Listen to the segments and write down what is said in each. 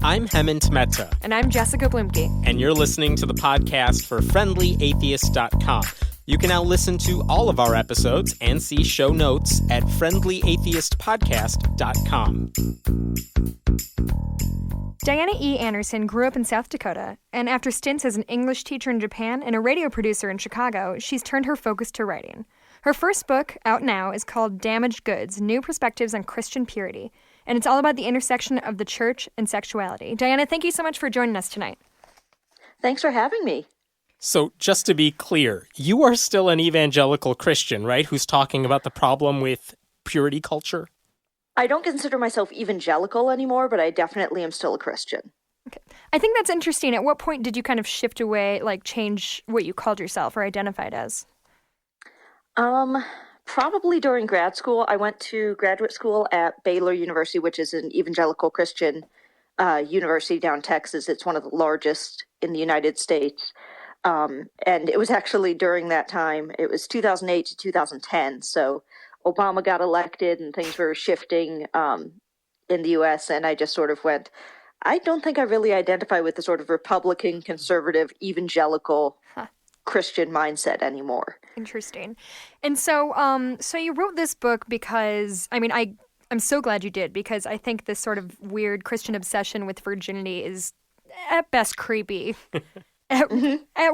I'm Hemant Mehta. And I'm Jessica Blimke. And you're listening to the podcast for friendlyatheist.com. You can now listen to all of our episodes and see show notes at friendlyatheistpodcast.com. Dianna E. Anderson grew up in South Dakota, and after stints as an English teacher in Japan and a radio producer in Chicago, she's turned her focus to writing. Her first book, out now, is called Damaged Goods: New Perspectives on Christian Purity, and it's all about the intersection of the church and sexuality. Dianna, thank you so much for joining us tonight. Thanks for having me. So, just to be clear, you are still an evangelical Christian, right, who's talking about the problem with purity culture? I don't consider myself evangelical anymore, but I definitely am still a Christian. Okay. I think that's interesting. At what point did you kind of shift away, change what you called yourself or identified as? Probably during grad school. I went to graduate school at Baylor University, which is an evangelical Christian university down in Texas. It's one of the largest in the United States. And it was actually during that time, it was 2008 to 2010. So Obama got elected and things were shifting in the U.S. And I just sort of went, I don't think I really identify with the sort of Republican, conservative, evangelical Christian mindset anymore. Interesting. And so you wrote this book because, I'm so glad you did, because I think this sort of weird Christian obsession with virginity is at best creepy. At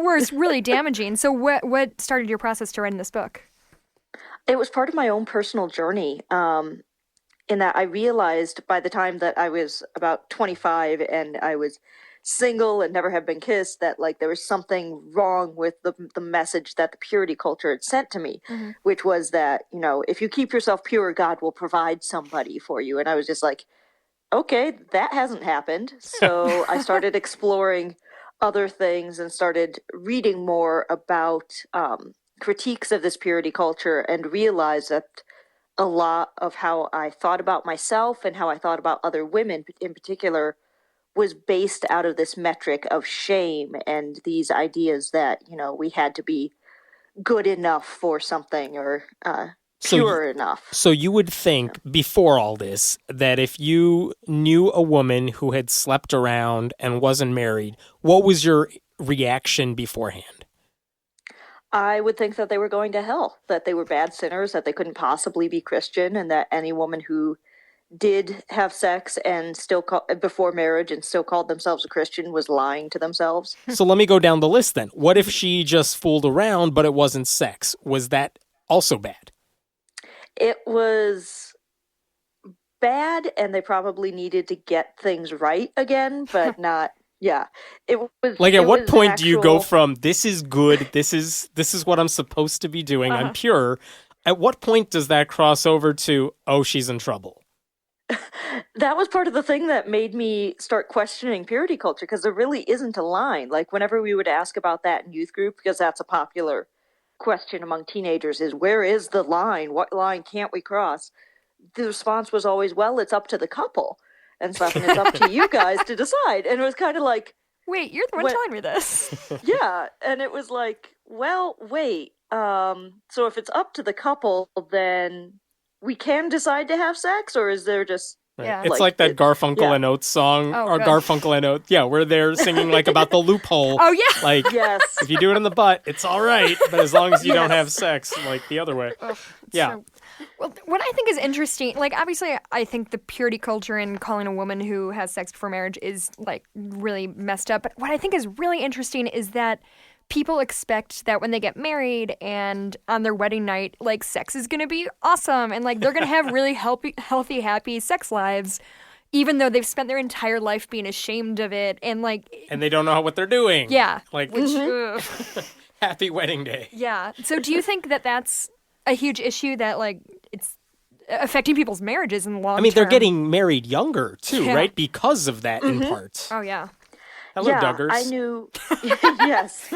worst, really damaging. So what started your process to writing this book? It was part of my own personal journey, in that I realized by the time that I was about 25 and I was single and never had been kissed, that there was something wrong with the message that the purity culture had sent to me, which was that, if you keep yourself pure, God will provide somebody for you. And I was just like, okay, that hasn't happened. So I started exploring other things and started reading more about critiques of this purity culture, and realized that a lot of how I thought about myself and how I thought about other women in particular was based out of this metric of shame and these ideas that, we had to be good enough for something or pure enough. So you would think before all this that if you knew a woman who had slept around and wasn't married, what was your reaction beforehand? I would think that they were going to hell, that they were bad sinners, that they couldn't possibly be Christian, and that any woman who did have sex and before marriage and still called themselves a Christian was lying to themselves. So let me go down the list then. What if she just fooled around, but it wasn't sex? Was that also bad? It was bad, and they probably needed to get things right again, but not. Yeah, it was. At what point do you go from this is good, this is what I'm supposed to be doing, I'm pure? At what point does that cross over to, oh, she's in trouble? That was part of the thing that made me start questioning purity culture, because there really isn't a line. Whenever we would ask about that in youth group, because that's a popular question among teenagers, is where is the line? What line can't we cross? The response was always, well, it's up to the couple and stuff, and it's up to you guys to decide. And it was kind of like, wait, you're the one telling me this. Yeah, and it was like, well, wait, so if it's up to the couple, then we can decide to have sex, or is there just... Right. Yeah. It's like that Garfunkel and Oates song, Garfunkel and Oates, where they're singing about the loophole. Oh, yeah. Yes. If you do it in the butt, it's all right, but as long as you don't have sex, the other way. Yeah. Well, what I think is interesting, obviously I think the purity culture and calling a woman who has sex before marriage is, really messed up. But what I think is really interesting is that people expect that when they get married and on their wedding night, sex is going to be awesome. And, they're going to have really healthy, happy sex lives, even though they've spent their entire life being ashamed of it. And, and they don't know what they're doing. Yeah. Happy wedding day. Yeah. So do you think that that's a huge issue that, it's affecting people's marriages in the long term? They're getting married younger, too, right? Because of that, in part. Oh, yeah. Hello, Duggars. I knew, yes.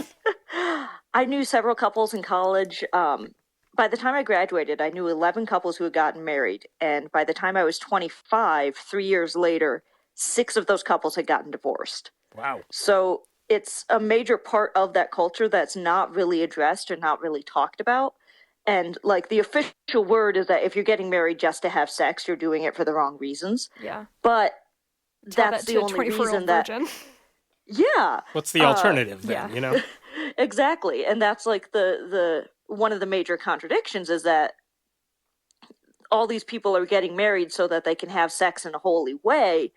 I knew several couples in college. By the time I graduated, I knew 11 couples who had gotten married. And by the time I was 25, 3 years later, 6 of those couples had gotten divorced. Wow. So it's a major part of that culture that's not really addressed or not really talked about. And the official word is that if you're getting married just to have sex, you're doing it for the wrong reasons. Yeah. But Tell that's that the to a only 24-year-old reason that, virgin. yeah, What's the alternative then, yeah. you know? exactly. And that's like the one of the major contradictions is that all these people are getting married so that they can have sex in a holy way,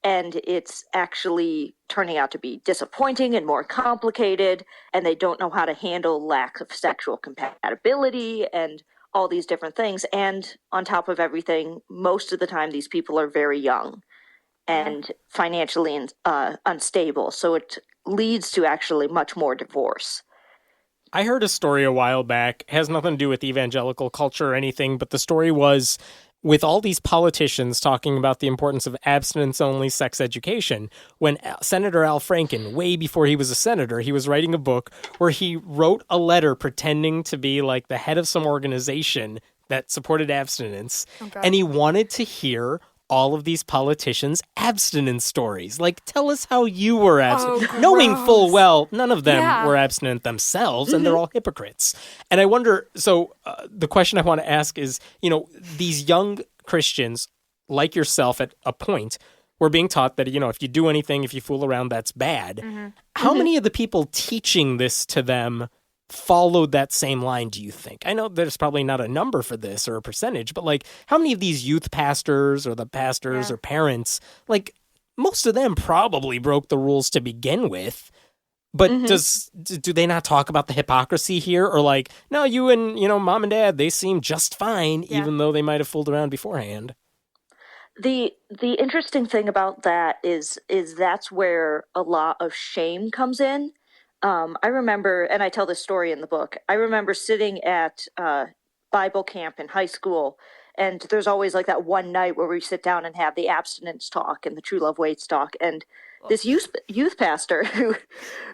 and it's actually turning out to be disappointing and more complicated, and they don't know how to handle lack of sexual compatibility and all these different things. And on top of everything, most of the time these people are very young and financially unstable, so it leads to actually much more divorce. I heard a story a while back, has nothing to do with evangelical culture or anything, but the story was with all these politicians talking about the importance of abstinence-only sex education, when Senator Al Franken, way before he was a senator, he was writing a book where he wrote a letter pretending to be like the head of some organization that supported abstinence, and he wanted to hear all of these politicians' abstinence stories. Like, tell us how you were abstinent. Knowing full well none of them were abstinent themselves, and they're all hypocrites. And I wonder, so the question I want to ask is, you know, these young Christians, like yourself at a point, were being taught that, you know, if you do anything, if you fool around, that's bad. How many of the people teaching this to them followed that same line, do you think? I know there's probably not a number for this or a percentage, but like how many of these youth pastors or the pastors or parents, like most of them probably broke the rules to begin with. But do they not talk about the hypocrisy here? Or like, no, you and, you know, mom and dad, they seem just fine, even though they might have fooled around beforehand. The interesting thing about that is that's where a lot of shame comes in. I remember, and I tell this story in the book, I remember sitting at Bible camp in high school, and there's always like that one night where we sit down and have the abstinence talk and the true love waits talk, and this youth pastor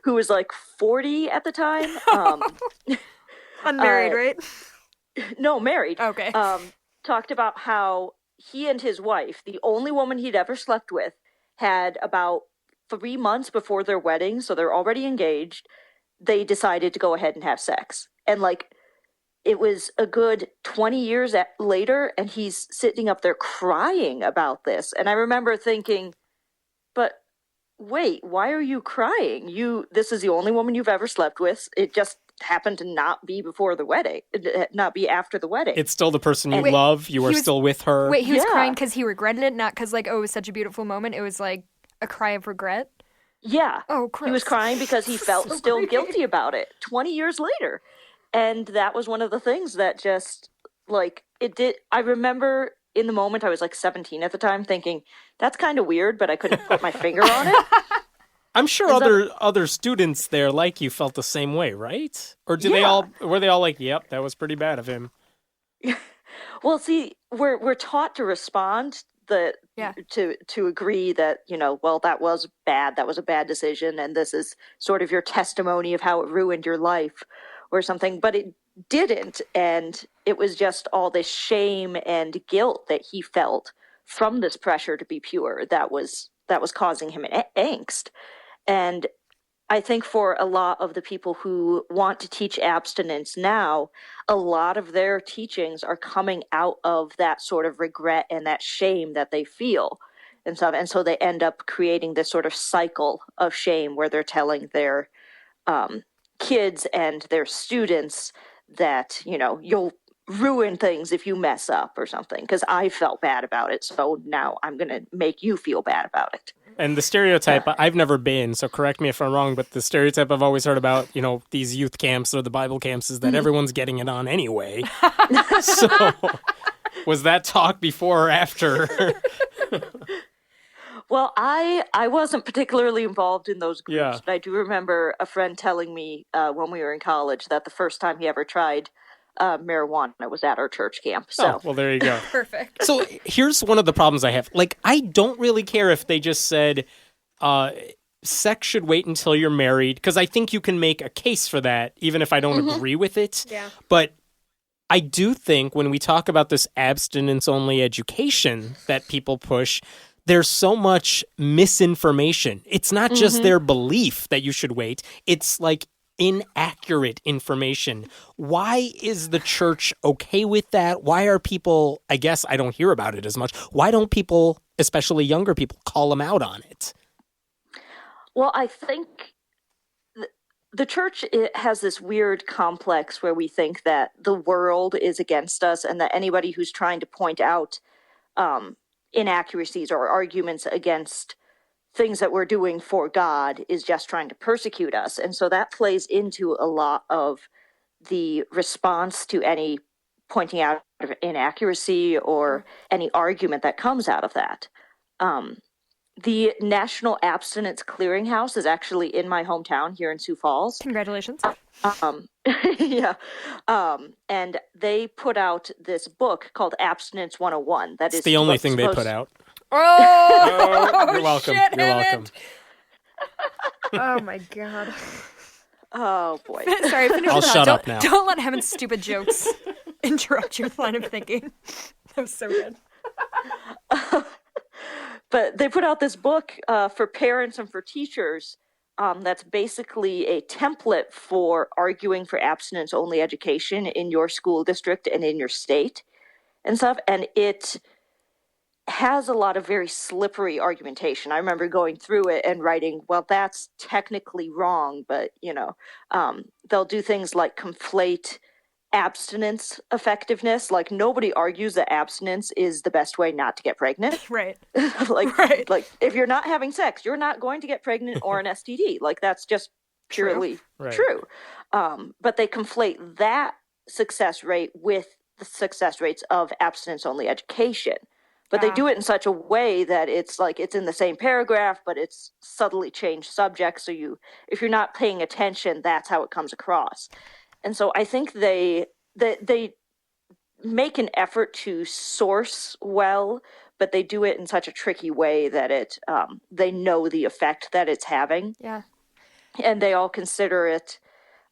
who was like 40 at the time, Unmarried, right? no, married, Okay. talked about how he and his wife, the only woman he'd ever slept with, had about 3 months before their wedding, so they're already engaged, they decided to go ahead and have sex. And like, it was a good 20 years later, and he's sitting up there crying about this. And I remember thinking, but wait, why are you crying? This is the only woman you've ever slept with. It just happened to not be before the wedding, not be after the wedding. It's still the person you love. You are still with her. Wait, he was crying because he regretted it, not because like, oh, it was such a beautiful moment. It was like a cry of regret. Yeah. Oh, gross. He was crying because he felt So still creepy. guilty about it 20 years later. And that was one of the things that just, like, it did. I remember in the moment, I was like 17 at the time, thinking, that's kind of weird, but I couldn't put my finger on it. I'm sure other students there like you felt the same way, right? Or were they all like, yep, that was pretty bad of him? Well, see, we're taught to respond to agree that, you know, well, that was bad, that was a bad decision, and this is sort of your testimony of how it ruined your life or something, but it didn't, and it was just all this shame and guilt that he felt from this pressure to be pure that was causing him angst. And I think for a lot of the people who want to teach abstinence now, a lot of their teachings are coming out of that sort of regret and that shame that they feel and stuff. And so they end up creating this sort of cycle of shame where they're telling their kids and their students that, you know, you'll ruin things if you mess up or something, because I felt bad about it. So now I'm going to make you feel bad about it. And the stereotype, I've never been, so correct me if I'm wrong, but the stereotype I've always heard about, you know, these youth camps or the Bible camps is that everyone's getting it on anyway. So was that talk before or after? Well, I wasn't particularly involved in those groups, but I do remember a friend telling me when we were in college that the first time he ever tried marijuana was at our church camp. So, well, there you go. Perfect. So here's one of the problems I have. Like, I don't really care if they just said sex should wait until you're married, because I think you can make a case for that, even if I don't agree with it. Yeah. But I do think when we talk about this abstinence-only education that people push, there's so much misinformation. It's not just their belief that you should wait. It's like inaccurate information. Why is the church okay with that? Why are people, I guess I don't hear about it as much, why don't people, especially younger people, call them out on it? Well, I think the church has this weird complex where we think that the world is against us and that anybody who's trying to point out inaccuracies or arguments against things that we're doing for God is just trying to persecute us. And so that plays into a lot of the response to any pointing out of inaccuracy or any argument that comes out of that. The National Abstinence Clearinghouse is actually in my hometown here in Sioux Falls. Congratulations. Yeah. And they put out this book called Abstinence 101. That It's is the only thing they put out. Oh, you're welcome. Shit, You're welcome. Oh my god. Oh boy. Sorry, finish I'll your thought. shut up now. Don't let Heaven's stupid jokes interrupt your line of thinking. That was so good. But they put out this book for parents and for teachers that's basically a template for arguing for abstinence-only education in your school district and in your state and stuff. And it has a lot of very slippery argumentation. I remember going through it and writing, well, that's technically wrong, but, they'll do things like conflate abstinence effectiveness. Like, nobody argues that abstinence is the best way not to get pregnant. Right. Like if you're not having sex, you're not going to get pregnant or an STD. Like, that's just purely true. But they conflate that success rate with the success rates of abstinence-only education. But they do it in such a way that it's like it's in the same paragraph, but it's subtly changed subjects. So if you're not paying attention, that's how it comes across. And so I think they make an effort to source well, but they do it in such a tricky way that they know the effect that it's having. Yeah. And they all consider it,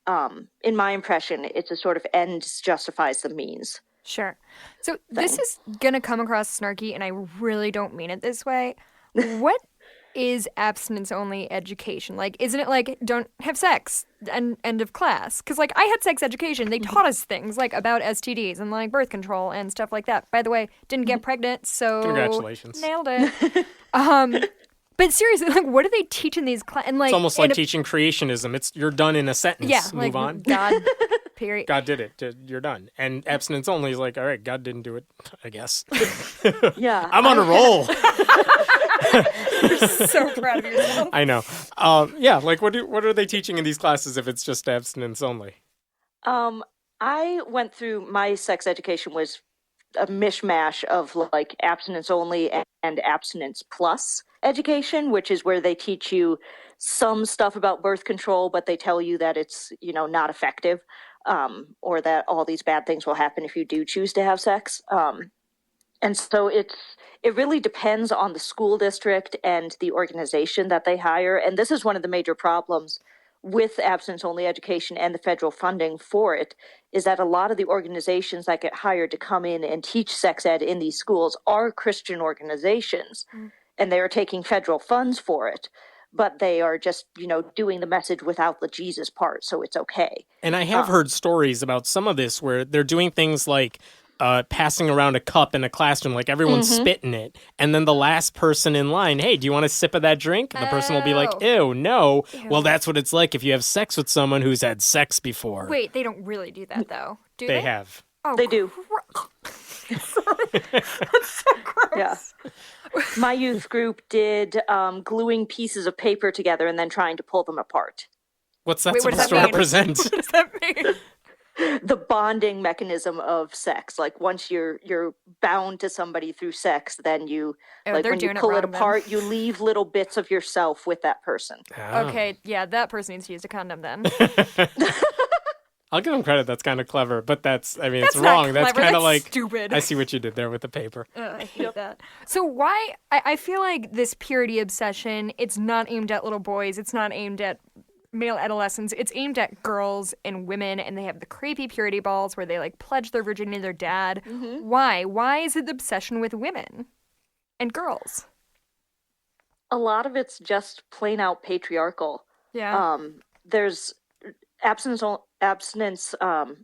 in my impression, it's a sort of ends justifies the means. Sure. So this is going to come across snarky, and I really don't mean it this way. What is abstinence-only education? Like, isn't it like, don't have sex, and end of class? Because, like, I had sex education. They taught us things, like, about STDs and, like, birth control and stuff like that. By the way, didn't get pregnant, so... Congratulations. Nailed it. But seriously, like, what do they teach in these classes? It's almost like teaching creationism. You're done in a sentence. Yeah, Move like, on. God, period. God did it. You're done. And abstinence only is like, all right, God didn't do it, I guess. Yeah. I'm on a roll. You're so proud of yourself. I know. Yeah, like what are they teaching in these classes if it's just abstinence only? I went through, my sex education was a mishmash of like abstinence only and abstinence plus education, which is where they teach you some stuff about birth control, but they tell you that it's, not effective, or that all these bad things will happen if you do choose to have sex. And so it really depends on the school district and the organization that they hire. And this is one of the major problems with abstinence-only education and the federal funding for it, is that a lot of the organizations that get hired to come in and teach sex ed in these schools are Christian organizations, and they are taking federal funds for it, but they are just, doing the message without the Jesus part, so it's okay. And I have heard stories about some of this where they're doing things like passing around a cup in a classroom, like everyone's spitting it. And then the last person in line, hey, do you want a sip of that drink? And the person will be like, ew, no. Ew. Well, that's what it's like if you have sex with someone who's had sex before. Wait, they don't really do that, though, do they? They have. Oh, they do. That's so gross. Yeah. My youth group did gluing pieces of paper together and then trying to pull them apart. What's that supposed to represent? What does that mean? The bonding mechanism of sex. Like, once you're bound to somebody through sex, then you, like, when you pull it apart, you leave little bits of yourself with that person. Oh. Okay, yeah, that person needs to use a condom then. I'll give them credit. That's kind of clever, but it's wrong. Not that's kind of like stupid. I see what you did there with the paper. I hate that. So why? I feel like this purity obsession, it's not aimed at little boys. It's not aimed at male adolescents. It's aimed at girls and women, and they have the creepy purity balls where they like pledge their virginity to their dad. Mm-hmm. Why? Why is it the obsession with women and girls? A lot of it's just plain out patriarchal. Yeah. abstinence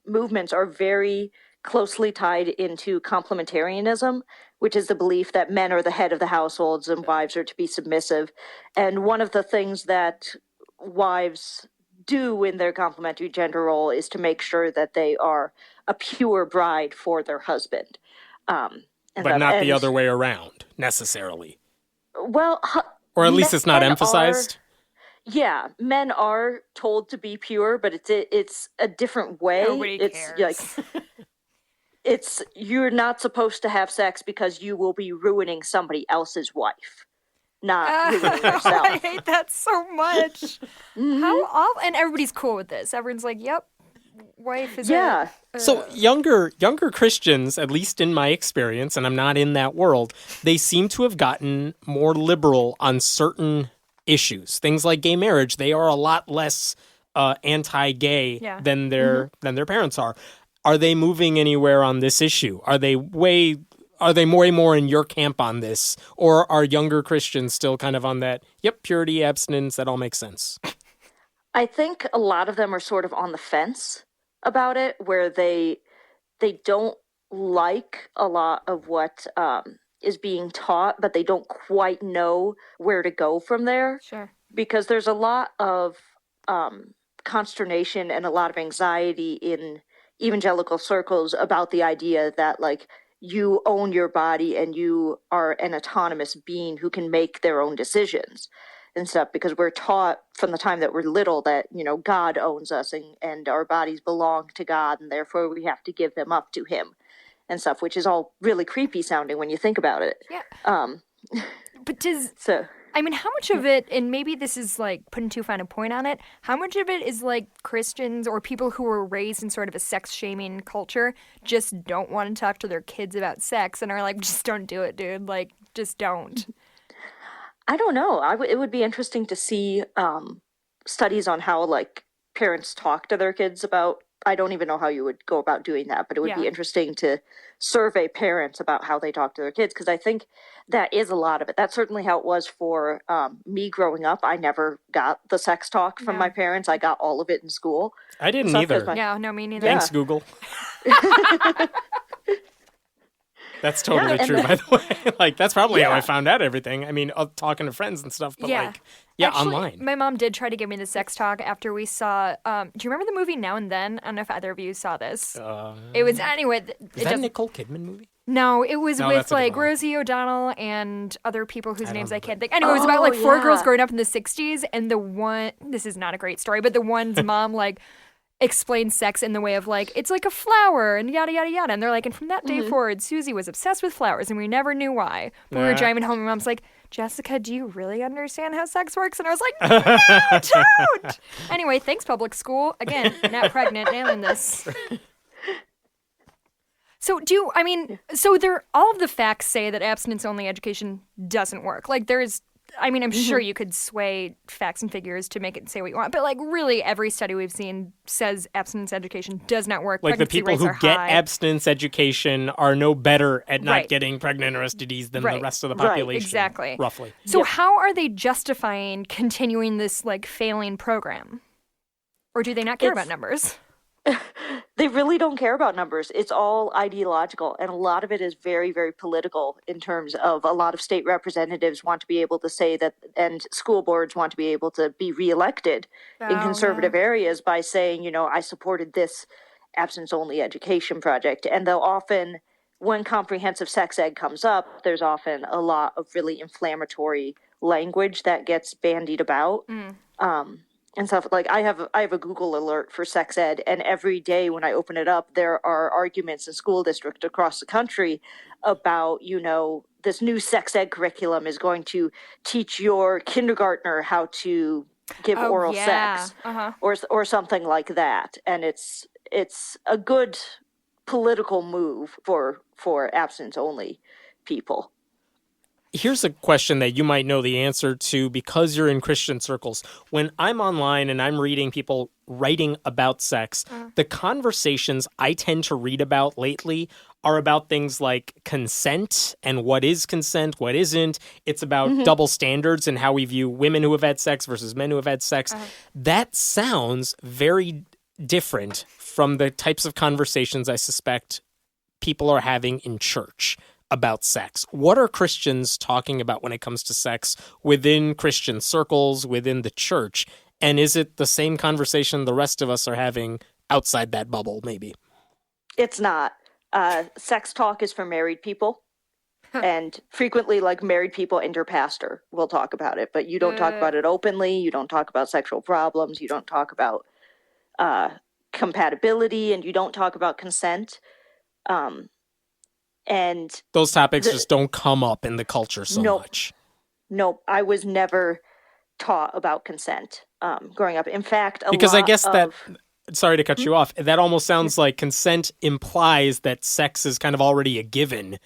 movements are very closely tied into complementarianism, which is the belief that men are the head of the households and wives are to be submissive. And one of the things that wives do in their complementary gender role is to make sure that they are a pure bride for their husband. But not the other way around, necessarily. Well, or at least it's not emphasized. Men are told to be pure, but it's a different way. Nobody cares. It's you're not supposed to have sex because you will be ruining somebody else's wife, not ruining yourself. I hate that so much. How awful! And everybody's cool with this. Everyone's like, "Yep, wife is So younger Christians, at least in my experience, and I'm not in that world, they seem to have gotten more liberal on certain issues. Things like gay marriage, they are a lot less anti-gay than their parents are. Are they moving anywhere on this issue? Are they way more in your camp on this? Or are younger Christians still kind of on that, yep, purity, abstinence, that all makes sense? I think a lot of them are sort of on the fence about it, where they don't like a lot of what is being taught, but they don't quite know where to go from there. Sure. Because there's a lot of consternation and a lot of anxiety in evangelical circles about the idea that, like, you own your body and you are an autonomous being who can make their own decisions and stuff, because we're taught from the time that we're little that, God owns us and our bodies belong to God, and therefore we have to give them up to him and stuff, which is all really creepy sounding when you think about it. Yeah. But how much of it, and maybe this is like putting too fine a point on it, how much of it is like Christians or people who were raised in sort of a sex shaming culture just don't want to talk to their kids about sex and are like, just don't do it, dude. Like, just don't. I don't know. It would be interesting to see studies on how, like, parents talk to their kids about. I don't even know how you would go about doing that, but it would be interesting to survey parents about how they talk to their kids, because I think that is a lot of it. That's certainly how it was for me growing up. I never got the sex talk from my parents. I got all of it in school. I didn't either. No, me neither. Thanks, Google. That's totally true, by the way. Like, that's probably how I found out everything. I mean, talking to friends and stuff, but actually, online. My mom did try to give me the sex talk after we saw, do you remember the movie Now and Then? I don't know if either of you saw this. It was, anyway. Is that a Nicole Kidman movie? No, it was with, like, Rosie O'Donnell and other people whose names I can't think. Anyway, it was about, like, four girls growing up in the 60s, and the one, this is not a great story, but the one's mom, like, explains sex in the way of, like, it's like a flower and yada yada yada, and they're like, and from that day forward, Susie was obsessed with flowers and we never knew why. But we were driving home and mom's like, Jessica, do you really understand how sex works? And I was like, no, don't. Anyway, thanks, public school. Again, not pregnant, nailing this. So all of the facts say that abstinence-only education doesn't work. Like, I'm sure you could sway facts and figures to make it say what you want, but, like, really every study we've seen says abstinence education does not work. Like, the people who get abstinence education are no better at not getting pregnant or STDs than the rest of the population. Right, exactly. Roughly. So how are they justifying continuing this, like, failing program? Or do they not care about numbers? They really don't care about numbers. It's all ideological, and a lot of it is very, very political in terms of a lot of state representatives want to be able to say that, and school boards want to be able to be reelected in conservative areas by saying, I supported this abstinence-only education project. And they'll often, when comprehensive sex ed comes up, there's often a lot of really inflammatory language that gets bandied about. And stuff. Like, I have a Google alert for sex ed, and every day when I open it up, there are arguments in school districts across the country about, this new sex ed curriculum is going to teach your kindergartner how to give oral sex, or something like that. And it's a good political move for abstinence only people. Here's a question that you might know the answer to because you're in Christian circles. When I'm online and I'm reading people writing about sex, the conversations I tend to read about lately are about things like consent and what is consent, what isn't. It's about double standards and how we view women who have had sex versus men who have had sex. That sounds very different from the types of conversations I suspect people are having in church about sex. What are Christians talking about when it comes to sex within Christian circles, within the church? And is it the same conversation the rest of us are having outside that bubble, maybe? It's not. Sex talk is for married people. And frequently, like, married people and your pastor will talk about it, but you don't talk about it openly. You don't talk about sexual problems. You don't talk about compatibility, and you don't talk about consent. And those topics just don't come up in the culture so much. Nope. I was never taught about consent growing up. In fact, sorry to cut you off, that almost sounds like consent implies that sex is kind of already a given,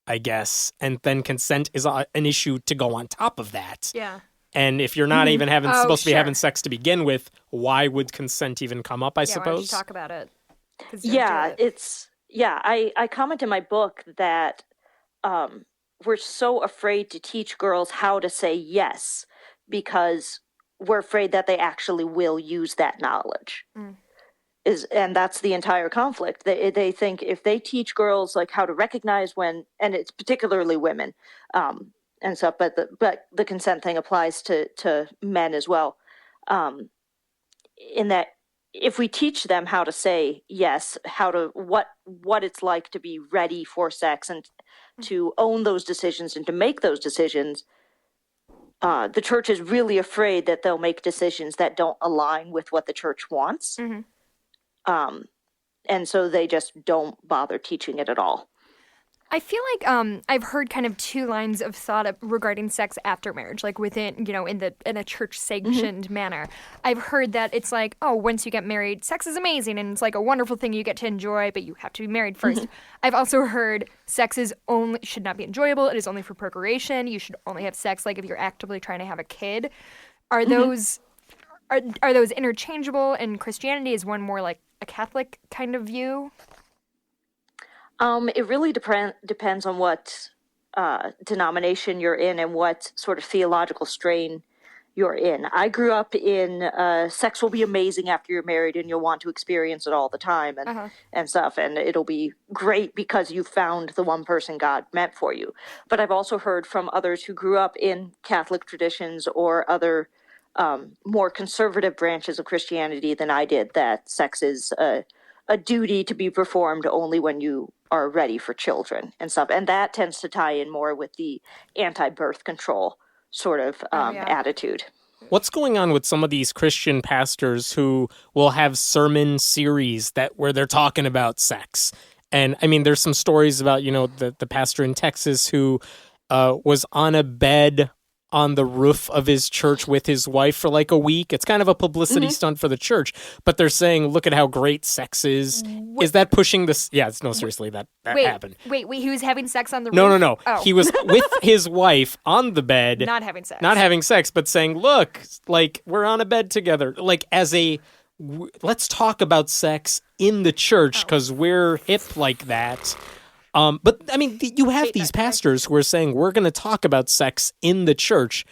I guess, and then consent is an issue to go on top of that. Yeah. And if you're not even supposed to be having sex to begin with, why would consent even come up, I suppose? Why don't you talk about it? I comment in my book that we're so afraid to teach girls how to say yes because we're afraid that they actually will use that knowledge. And that's the entire conflict. They think if they teach girls like how to recognize when, and it's particularly women, and stuff, but the consent thing applies to men as well. In that, if we teach them how to say yes, what it's like to be ready for sex and to own those decisions and to make those decisions, the church is really afraid that they'll make decisions that don't align with what the church wants. And so they just don't bother teaching it at all. I feel like I've heard kind of two lines of thought regarding sex after marriage, like within, in a church sanctioned manner. I've heard that it's like, oh, once you get married, sex is amazing and it's like a wonderful thing you get to enjoy, but you have to be married first. I've also heard sex should not be enjoyable. It is only for procreation. You should only have sex like if you're actively trying to have a kid. Are those are those interchangeable? And Christianity is one more like a Catholic kind of view? It really depends on what denomination you're in and what sort of theological strain you're in. I grew up in sex will be amazing after you're married and you'll want to experience it all the time and stuff, and it'll be great because you found the one person God meant for you. But I've also heard from others who grew up in Catholic traditions or other more conservative branches of Christianity than I did that sex is a duty to be performed only when you are ready for children and stuff. And that tends to tie in more with the anti-birth control sort of attitude. What's going on with some of these Christian pastors who will have sermon series where they're talking about sex? And I mean, there's some stories about, the pastor in Texas who was on a bed on the roof of his church with his wife for like a week. It's kind of a publicity stunt for the church, but they're saying, look at how great sex is. Is that pushing this? Yeah, no, seriously, that happened. Wait, he was having sex on the roof? No. Oh. He was with his wife on the bed. Not having sex, but saying, look, like, we're on a bed together. Like, let's talk about sex in the church because we're hip like that. But I mean, you have these pastors who are saying we're going to talk about sex in the church.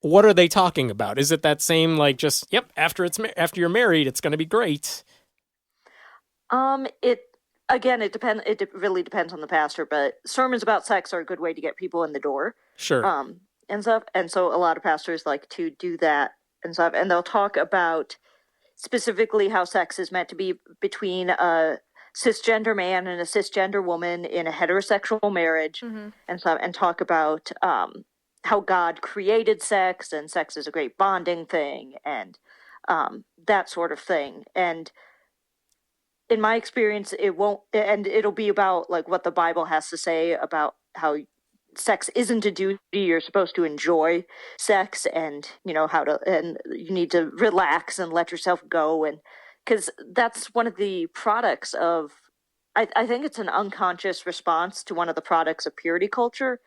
What are they talking about? Is it that same like just after you're married, it's going to be great? It depends. It really depends on the pastor, but sermons about sex are a good way to get people in the door. Sure. And stuff. And so a lot of pastors like to do that and stuff, and they'll talk about specifically how sex is meant to be between a cisgender man and a cisgender woman in a heterosexual marriage, and talk about how God created sex, and sex is a great bonding thing, and that sort of thing. And in my experience, it'll be about like what the Bible has to say about how sex isn't a duty. You're supposed to enjoy sex, and and you need to relax and let yourself go, and because that's one of the products of, I think it's an unconscious response to one of the products of purity culture,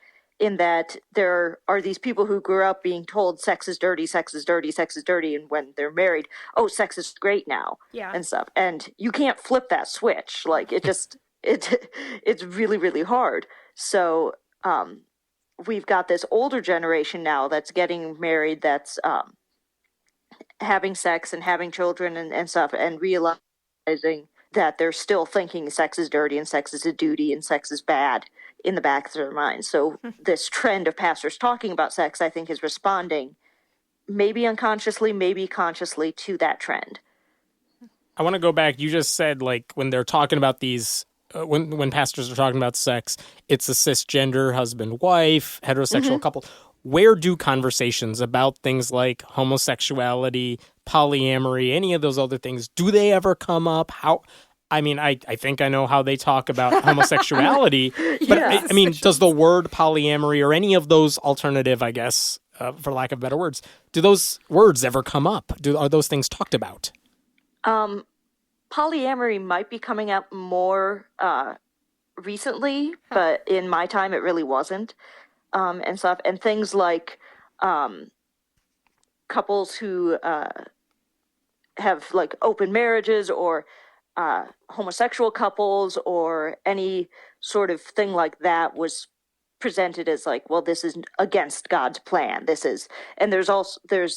in that there are these people who grew up being told sex is dirty, sex is dirty, sex is dirty, and when they're married, oh, sex is great now, and stuff. And you can't flip that switch. Like it's really, really hard. So we've got this older generation now that's getting married, that's having sex and having children and stuff, and realizing that they're still thinking sex is dirty and sex is a duty and sex is bad in the back of their minds. So this trend of pastors talking about sex, I think, is responding maybe unconsciously, maybe consciously to that trend. I want to go back. You just said, like, when they're talking about these, when pastors are talking about sex, it's a cisgender husband-wife, heterosexual couple. Where do conversations about things like homosexuality, polyamory, any of those other things, do they ever come up? I mean, I think I know how they talk about homosexuality, but I mean, does the word polyamory or any of those alternative, I guess, for lack of better words, do those words ever come up? Are those things talked about? Polyamory might be coming up more recently, but in my time, it really wasn't. And stuff, and things like couples who have like open marriages, or homosexual couples, or any sort of thing like that was presented as like, well, this is against God's plan. This is, and there's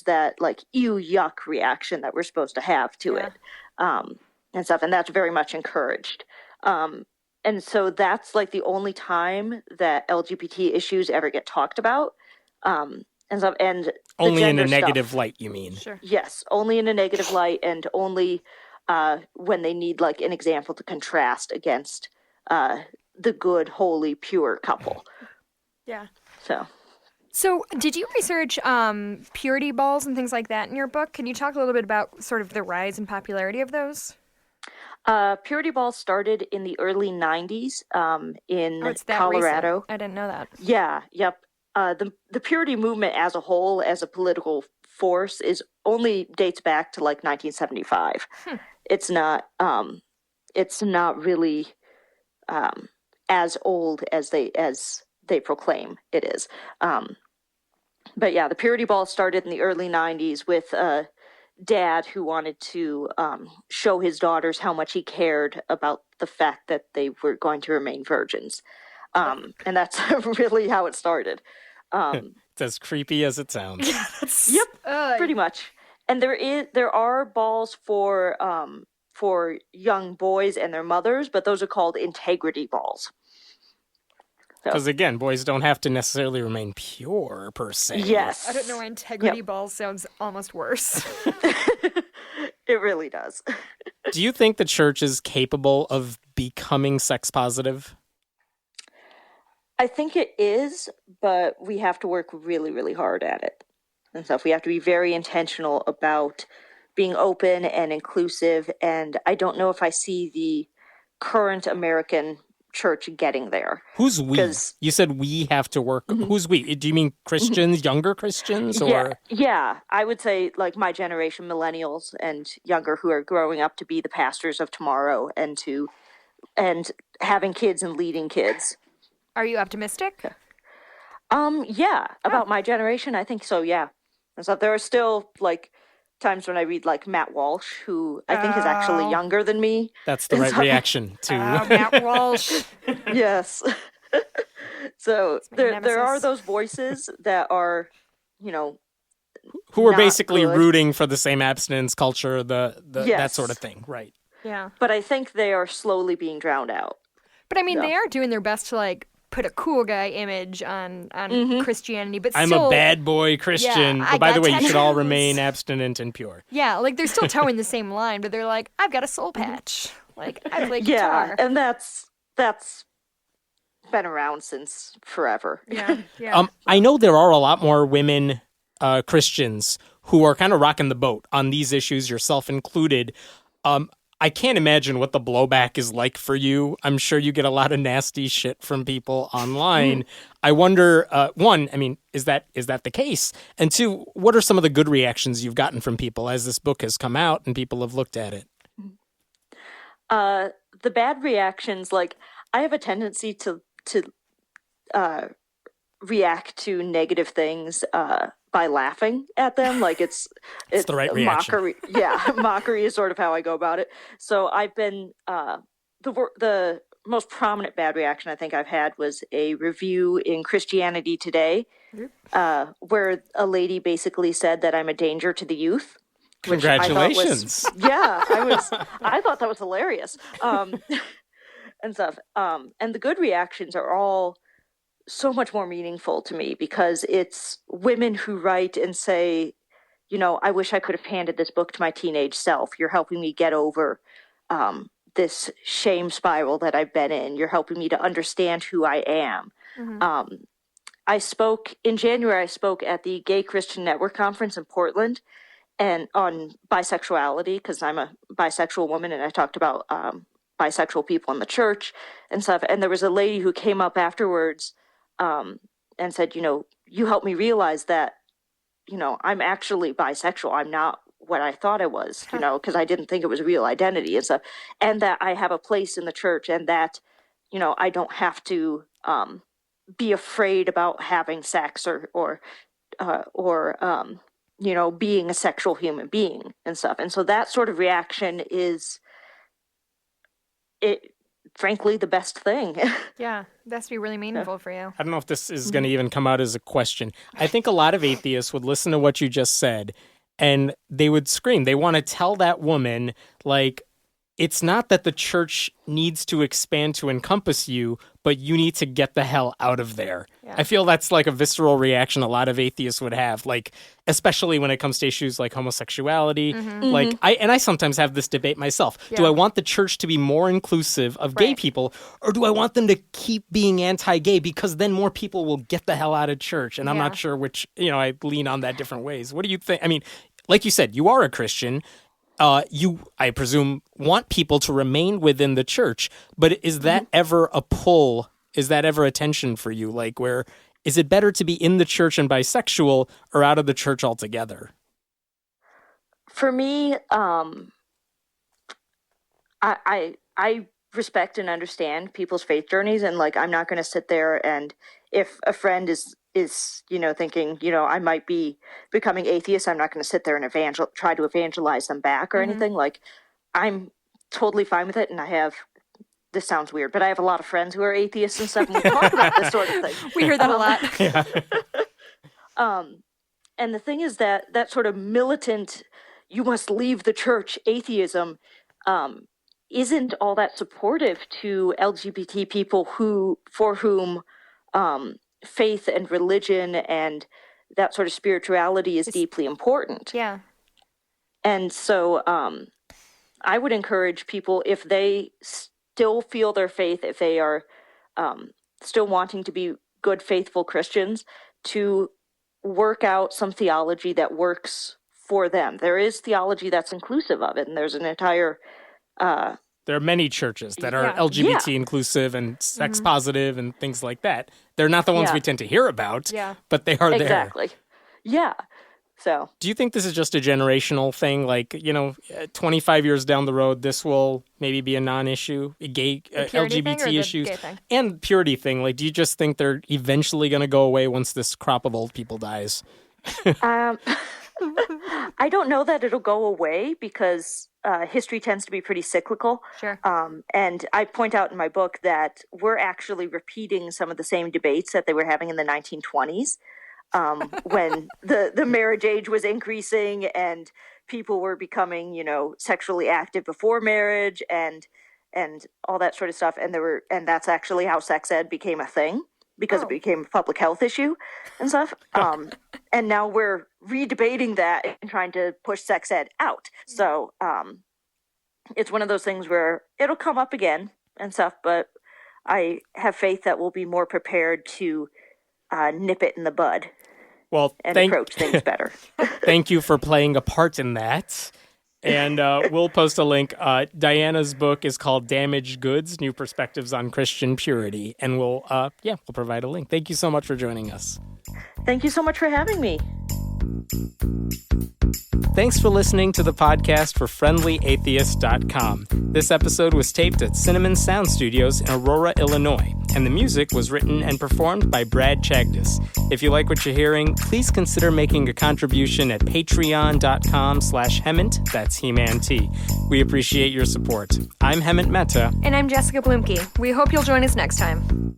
that like ew, yuck reaction that we're supposed to have to it, and stuff, and that's very much encouraged. And so that's like the only time that LGBT issues ever get talked about. And only in a negative light, you mean? Sure. Yes, only in a negative light, and only when they need like an example to contrast against the good, holy, pure couple. Yeah. So did you research purity balls and things like that in your book? Can you talk a little bit about sort of the rise and popularity of those? Purity balls started in the early 90s in Colorado. Recent. I didn't know that. Yeah, yep. The purity movement as a whole, as a political force, only dates back to like 1975. It's not really as old as they proclaim it is. But yeah, the purity ball started in the early 90s with dad who wanted to show his daughters how much he cared about the fact that they were going to remain virgins. And that's really how it started. It's as creepy as it sounds. Yep, pretty much. And there are balls for young boys and their mothers, but those are called integrity balls. Because again, boys don't have to necessarily remain pure per se. Yes. I don't know why integrity balls sounds almost worse. It really does. Do you think the church is capable of becoming sex positive? I think it is, but we have to work really, really hard at it and stuff. We have to be very intentional about being open and inclusive. And I don't know if I see the current American church getting there. Who's we? You said we have to work. Who's we? Do you mean Christians, younger Christians, or? Yeah, I would say like my generation, millennials and younger, who are growing up to be the pastors of tomorrow and having kids and leading kids. Are you optimistic? Yeah, about my generation, I think so. Yeah, and so there are still like times when I read like Matt Walsh, who I think is actually younger than me. That's the right reaction to Matt Walsh. Yes. So there are those voices that are, who are basically good, rooting for the same abstinence culture, that sort of thing, right? Yeah. But I think they are slowly being drowned out. But I mean, they are doing their best to like put a cool guy image on Christianity, but I'm still, a bad boy Christian. Yeah, but by the way, you should all remain abstinent and pure. Yeah, like they're still towing the same line, but they're like, I've got a soul patch. Like I play guitar. Yeah, and that's been around since forever. Yeah. I know there are a lot more women Christians who are kind of rocking the boat on these issues, yourself included. I can't imagine what the blowback is like for you. I'm sure you get a lot of nasty shit from people online. I wonder, one, I mean, is that the case? And two, what are some of the good reactions you've gotten from people as this book has come out and people have looked at it? The bad reactions, like I have a tendency to react to negative things by laughing at them. Like it's the right reaction. Mockery. Yeah, mockery is sort of how I go about it. So I've been the most prominent bad reaction I think I've had was a review in Christianity Today, where a lady basically said that I'm a danger to the youth. Congratulations! I thought that was hilarious, and stuff. And the good reactions are all so much more meaningful to me because it's women who write and say, you know, I wish I could have handed this book to my teenage self. You're helping me get over this shame spiral that I've been in. You're helping me to understand who I am. Mm-hmm. I spoke in January. I spoke at the Gay Christian Network Conference in Portland, and on bisexuality, because I'm a bisexual woman, and I talked about bisexual people in the church and stuff. And there was a lady who came up afterwards and said, you know, you helped me realize that, you know, I'm actually bisexual. I'm not what I thought I was, you know, because I didn't think it was a real identity and stuff. And that I have a place in the church, and that, you know, I don't have to be afraid about having sex or you know, being a sexual human being and stuff. And so that sort of reaction is, frankly, the best thing. Yeah, that's to be really meaningful for you. I don't know if this is going to even come out as a question. I think a lot of atheists would listen to what you just said and they would scream. They want to tell that woman, like, it's not that the church needs to expand to encompass you, but you need to get the hell out of there. Yeah. I feel that's like a visceral reaction a lot of atheists would have, like, especially when it comes to issues like homosexuality. Mm-hmm. Like, I sometimes have this debate myself. Yeah. Do I want the church to be more inclusive of gay people, or do I want them to keep being anti-gay, because then more people will get the hell out of church? And I'm not sure which, you know, I lean on that different ways. What do you think? I mean, like you said, you are a Christian. You, I presume, want people to remain within the church, but is that ever a pull? Is that ever a tension for you? Like, where is it better to be in the church and bisexual, or out of the church altogether? For me, I respect and understand people's faith journeys, and like, I'm not going to sit there and if a friend is, you know, thinking, you know, I might be becoming atheist, I'm not going to sit there and try to evangelize them back or anything. Like, I'm totally fine with it. And this sounds weird, but I have a lot of friends who are atheists and stuff, and we talk about this sort of thing. We hear that a lot. Yeah. And the thing is that sort of militant, you must leave the church atheism, isn't all that supportive to LGBT people for whom faith and religion and that sort of spirituality is deeply important. Yeah. And so I would encourage people, if they still feel their faith, if they are still wanting to be good, faithful Christians, to work out some theology that works for them. There is theology that's inclusive of it, and there's an entire... there are many churches that are LGBT inclusive and sex positive and things like that. They're not the ones we tend to hear about, but they are there. Exactly. Yeah. So, do you think this is just a generational thing? Like, you know, 25 years down the road, this will maybe be a non-issue, LGBT issues, and purity thing. Like, do you just think they're eventually going to go away once this crop of old people dies? I don't know that it'll go away, because history tends to be pretty cyclical. Sure. And I point out in my book that we're actually repeating some of the same debates that they were having in the 1920s, when the marriage age was increasing and people were becoming, you know, sexually active before marriage and all that sort of stuff. And that's actually how sex ed became a thing, because it became a public health issue and stuff. And now we're redebating that and trying to push sex ed out. So it's one of those things where it'll come up again and stuff, but I have faith that we'll be more prepared to nip it in the bud. Well, and approach things better. Thank you for playing a part in that. And we'll post a link. Dianna's book is called Damaged Goods, New Perspectives on Christian Purity. And we'll provide a link. Thank you so much for joining us. Thank you so much for having me. Thanks for listening to the podcast for FriendlyAtheist.com. This episode was taped at Cinnamon Sound Studios in Aurora, Illinois, and the music was written and performed by Brad Chagdis. If you like what you're hearing, please consider making a contribution at patreon.com/Hemant, that's He-Man T. We appreciate your support. I'm Hemant Mehta. And I'm Jessica Blumke. We hope you'll join us next time.